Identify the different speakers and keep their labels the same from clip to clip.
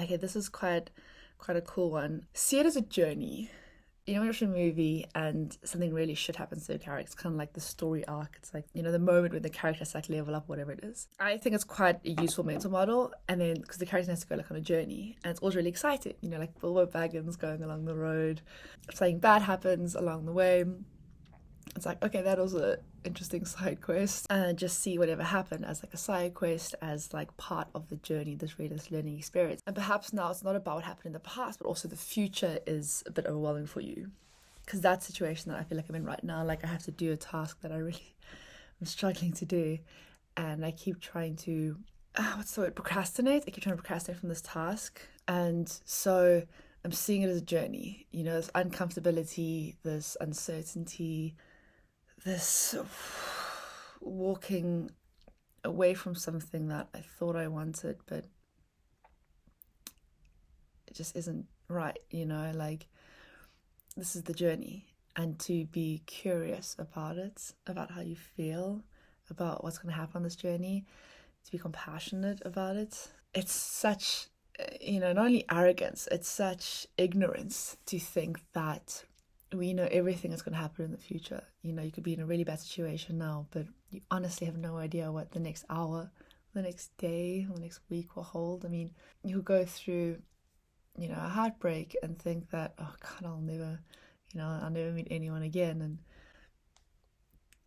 Speaker 1: Okay, this is quite a cool one. See it as a journey. You know, when you watch a movie and something really shit happens to a character, it's kind of like the story arc. It's like, the moment when the characters like level up, whatever it is. I think it's quite a useful mental model. And then, because the character has to go like on a journey, and it's always really exciting. Like Bilbo Baggins going along the road. If something bad happens along the way, it's like, okay, that was a interesting side quest, and just see whatever happened as like a side quest, as like part of the journey, this reader's learning experience. And perhaps now it's not about what happened in the past, but also the future is a bit overwhelming for you, because that situation that I feel like I'm in right now, like I have to do a task that I'm struggling to do, and I keep trying to what's the word, procrastinate. I keep trying to procrastinate from this task, and so I'm seeing it as a journey. This uncomfortability, this uncertainty, this walking away from something that I thought I wanted, but it just isn't right, like this is the journey. And to be curious about it, about how you feel, about what's going to happen on this journey, to be compassionate about it. It's such, not only arrogance, it's such ignorance to think that we know everything that's going to happen in the future. You could be in a really bad situation now, but you honestly have no idea what the next hour, the next day, or the next week will hold. I mean, you'll go through, a heartbreak and think that, oh God, I'll never meet anyone again. And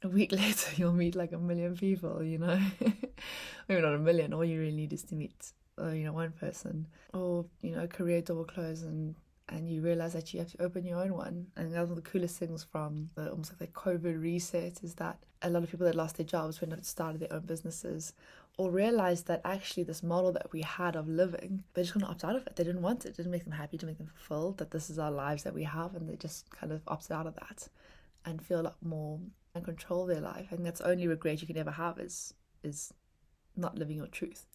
Speaker 1: a week later, you'll meet like a million people, Maybe not a million. All you really need is to meet, one person. Or, a career door close, and you realize that you have to open your own one. And that's one of the coolest things from almost like the COVID reset, is that a lot of people that lost their jobs when they started their own businesses, or realized that actually this model that we had of living, they're just going to opt out of it. They didn't want it. It didn't make them happy, to make them fulfilled, that this is our lives that we have, and they just kind of opted out of that and feel a lot more and control their life. And that's the only regret you can ever have, is not living your truth.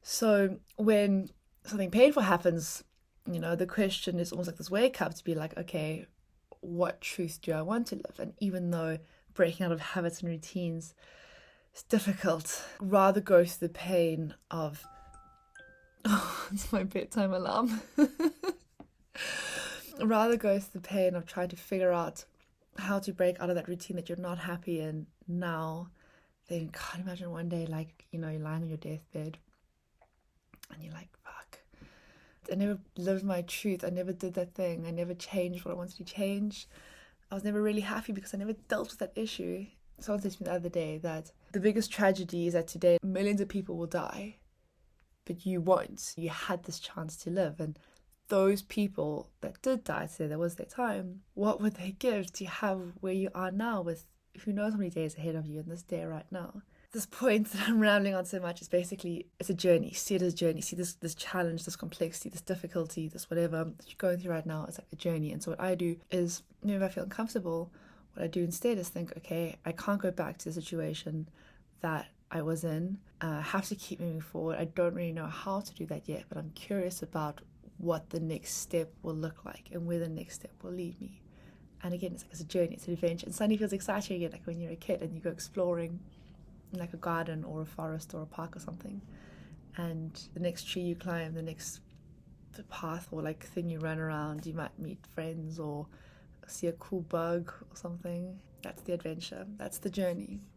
Speaker 1: So when something painful happens, the question is almost like this wake up, to be like, okay, what truth do I want to live? And even though breaking out of habits and routines is difficult, rather go through the pain of, oh, it's my bedtime alarm. Rather go through the pain of trying to figure out how to break out of that routine that you're not happy in now, then can't imagine one day, like, you're lying on your deathbed and you're like, fuck, I never lived my truth. I never did that thing. I never changed what I wanted to change. I was never really happy because I never dealt with that issue. Someone said to me the other day that the biggest tragedy is that today millions of people will die, but you won't. You had this chance to live, and those people that did die today, that was their time, what would they give to have where you are now, with who knows how many days ahead of you in this day right now? This point that I'm rambling on so much is basically, it's a journey. See it as a journey. See this challenge, this complexity, this difficulty, this whatever that you're going through right now. It's like a journey. And so what I do is, if I feel uncomfortable, what I do instead is think, okay, I can't go back to the situation that I was in. I have to keep moving forward. I don't really know how to do that yet, but I'm curious about what the next step will look like and where the next step will lead me. And again, it's a journey, it's an adventure. And suddenly feels exciting again, like when you're a kid and you go exploring in like a garden or a forest or a park or something. And the next tree you climb, the next path or like thing you run around, you might meet friends or see a cool bug or something. That's the adventure. That's the journey.